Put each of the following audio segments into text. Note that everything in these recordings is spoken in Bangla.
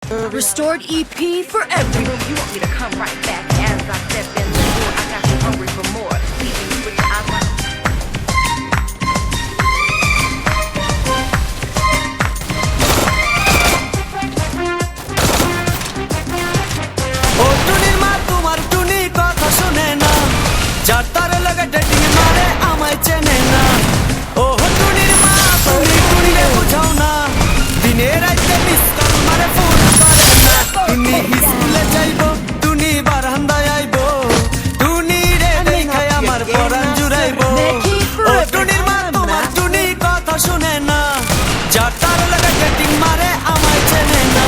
Restored EP for everyone. You want me to come right back as I step in the door? I got you hungry for more. Leaving you with your eyes wide ও টুনির মা তোমার টুনি কথা শুনে না, যার তার লাগা ডেটিং মারে আমায় চেনে না। ও টুনির মা তুমি টুনিরে বুঝাও না, দিনে রাইতে মিস কল মারে ফোন করে না। টুনি স্কুলে যাইবো, টুনি বারান্দায় আইবো, টুনি রে দেখায় আমার পরাণ জুড়াইবো। ও টুনির মা তোমার টুনি কথা শুনে না, যার তার লাগা ডেটিং মারে আমায় চেনে না।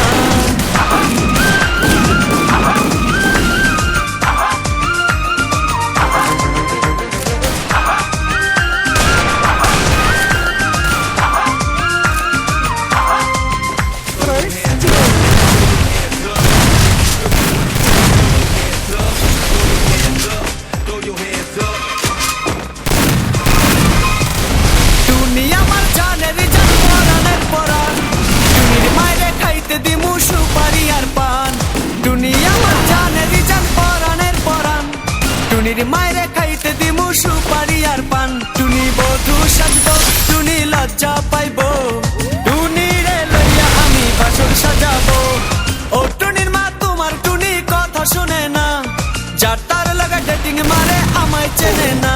মায়েরে খাইতে দিমু সুপারি আর পান, টুনি বধু সাজবো, টুনি লজ্জা পাইবো, টুনি রে লইয়া আমি বাসর সাজাবো। ও টুনির মা তোমার টুনি কথা শুনে না, যার তার লাগা ডেটিং মারে আমায় চেনে না।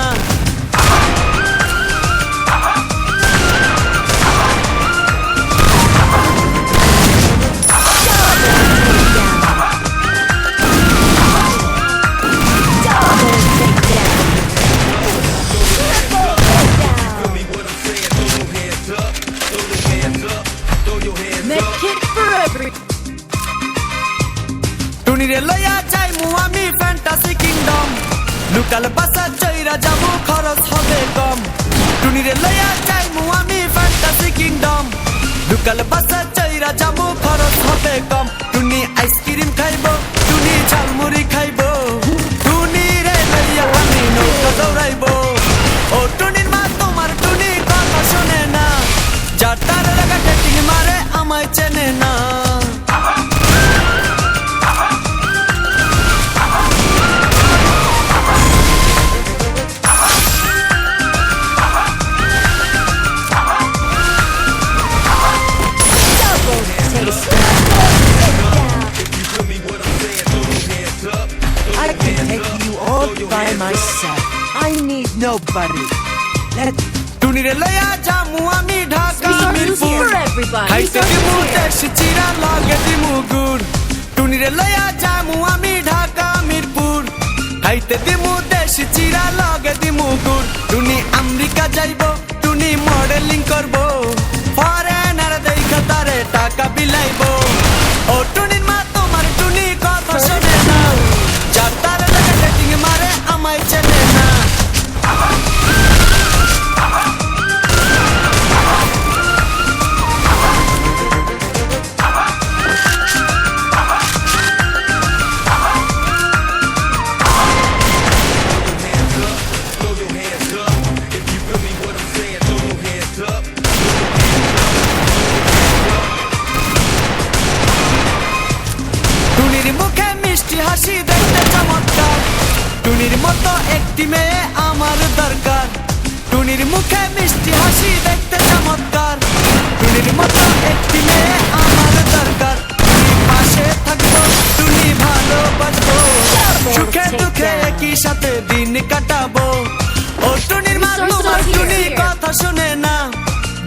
টুনিরে লইয়া যাইমু আমি ফ্যান্টাসি কিংডম, লুকাল বাসা চইরা যাবো খরচ হবে কম। টুনিরে লইয়া যাইমু আমি ফ্যান্টাসি কিংডম, লুকাল বাসা চইরা যাবো খরচ হবে কম। টুনি আইসক্রিম খাইবো, টুনি ঝালমুড়ি খাইবো, টুনি রে লইয়া আমি নৌকা দৌড়াইবো। ও টুনির মা তোমার টুনি কথা শোনে না, যার তার লাগা ডেটিং মারে আমায় চেনে না। I can take you all by myself. I need nobody. টুনিরে লইয়া যামু আমি ঢাকা মিরপুর, for everybody. খাইতে দিমু দেশি চিরা লাগে দিমু গুড়। টুনিরে লইয়া যামু আমি ঢাকা মিরপুর, খাইতে দিমু দেশি চিরা লাগে দিমু গুড়। টুনি আমেরিকা যাইবো, টুনি মডেলিং করবো, ফরেনার দেখা তারে টাকা বিলাইবো। ও টুনির মা তোমার টুনি কথা শোনে না, যার তার লাগা ডেটিং মারে আমায় চেনে না। টুনির মুখে মিষ্টি হাসি দেখতে চমৎকার, টুনির মতো একটি মেয়ে আমার দরকার। টুনির মুখে মিষ্টি হাসি দেখতে চমৎকার, টুনির মতো একটি মেয়ে আমার দরকার। টুনি পাশে থাকবো, টুনি ভালোবাসবো, সুখে দুঃখে একই সাথে দিন কাটাবো। ও টুনির মা তোমার টুনি কথা শুনে না,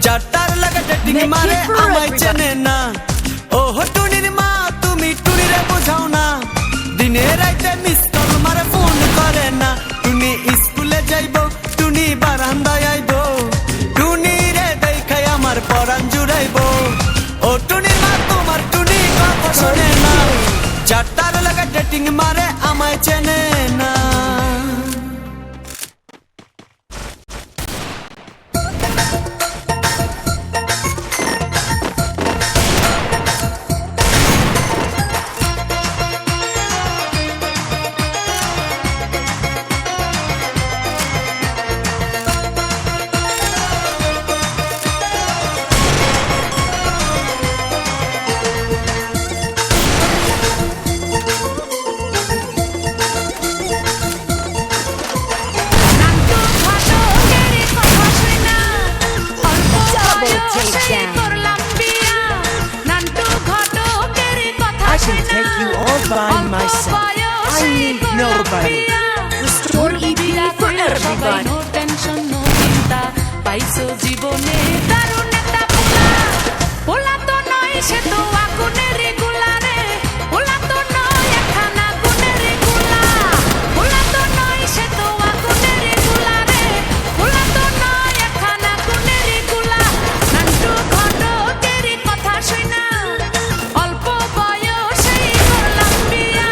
যার তার লাগা ডেটিং মারে আমায় চেনে না। ও টুনির মা তুমি টুনিরে বুঝাও না, দিনে রাইতে মিস কল মারে ফোন করে না। টুনি স্কুলে যাইবো, টুনি বারান্দায় আইবো, টুনি রে দেখায় আমার পরাণ জুড়াইবো। ও টুনির মা তোমার টুনি কথা শোনে না, যার তার লাগা ডেটিং মারে আমায় চেনে না। by myself. I need nobody. Restored EP for everybody. No tension no চিন্তা পাইছো জীবনে দারুণ একটা পোলা পোলা তো নয় সে তো আগুনের গোলা রে পোলা তো নয় একখানা গুণের গোলা পোলা তো নয় সে তো আগুনের গোলা রে পোলা তো নয় একখানা গুণের গোলা নান্টু ঘটকের কথা শুনা অল্প বয়সেই করলাম বিয়া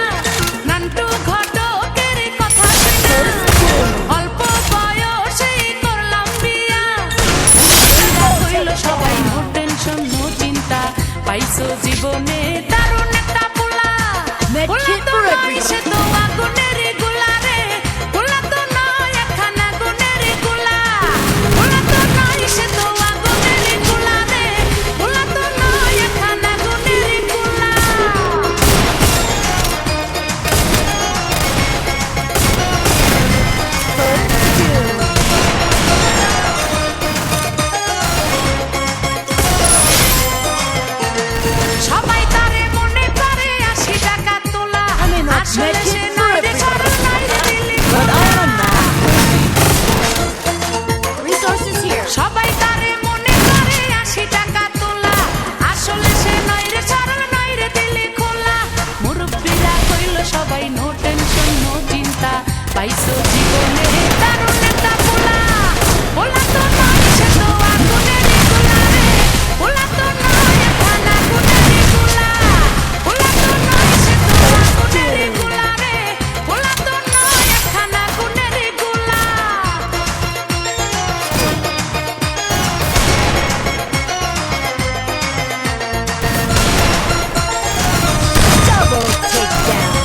নান্টু ঘটকের কথা শুনা অল্প বয়সেই করলাম বিয়া হইল সবাই নো টেনশন নো চিন্তা পাইছো জীবনে দারুণ একটা পোলা Med পোলা kit তো for নয় everybody. সে তো আগুনের গোলা রে পোলা তো নয় একখানা গুণের গোলা পোলা তো নয় সে তো আগুনের গোলা রে পোলা তো নয় একখানা গুণের গোলা সবাই তারে মনে করে 80 টাকা তোলা may not আসলে make it সে for নয় রে everybody. সরল নয় রে Delhi But I am not. Resources here. সবাই তারে মনে করে 80 টাকা তোলা আসলে সে নয় রে সরল নয় রে দিল্লি খোলা মুরব্বিরা কইল সবাই নো টেনশন নো চিন্তা পাইছো জীবনে দারুণ একটা পোলা পোলা তো নয় সে তো আগুনের গোলা রে পোলা তো নয় একখানা গুণের গোলা পোলা তো নয় সে তো আগুনের গোলা রে পোলা তো নয় একখানা গুণের গোলা Double takedown.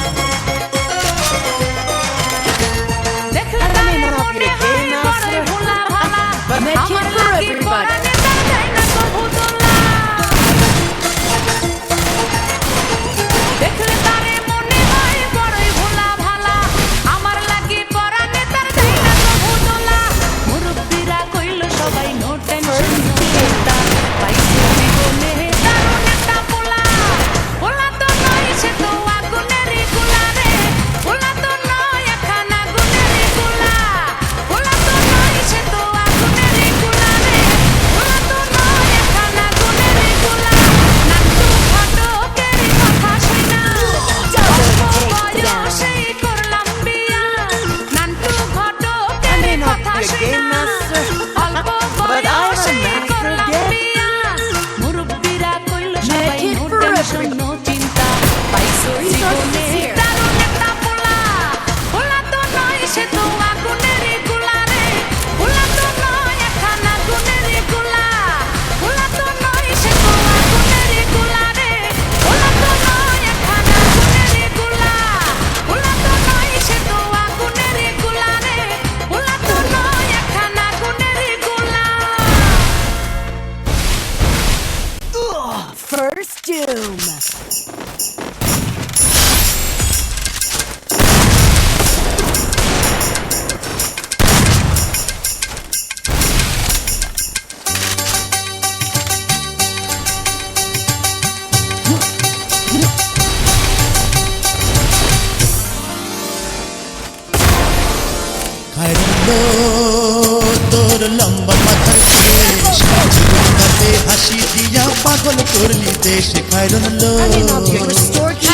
দেখলে তারে মনে হয় বড়ই ভোলা ভালা But make it আমার for লাগি everybody. পরানে তার যায় না কভু তোলা দেখলে তারে মনে হয় বড়ই ভোলা ভালা আমার লাগি পরানে তার যায় না কভু তোলা মুরব্বিরা কইল সবাই নো টেনশন নো চিন্তা পাইছে জীবনে দারুণ একটা পোলা পোলা তো নয় সে তো আগুনের গোলা রে পোলা তো নয় একখানা গুণের গোলা পোলা তো নয় সে তো আগুনের গোলা রে পোলা তো নয় একখানা গুণের গোলা নান্টু ঘটকের কথা শুনা অল্প বয়সেই করলাম বিয়া নান্টু ঘটকের কথা শুনা অল্প বয়সেই করলাম বিয়া মুরব্বিরা কইল সবাই Make it no for tension no চিন্তা পাইছো জীবনে here. দারুণ একটা পোলা পোলা তো নয় সে তো আগুনের গোলা রে পোলা তো নয় একখানা গুণের গোলা পোলা তো নয় সে তো আগুনের গোলা রে পোলা তো নয় একখানা গুণের গোলা পোলা তো নয় সে তো আগুনের গোলা রে পোলা তো নয় একখানা গুণের গোলা First doom. খায়রুল্লো তোর লম্বা মাথার কেশ জীবনটাতে হাসি দিয়া পাগল করলি দেশ খায়রুল্লো Restored EP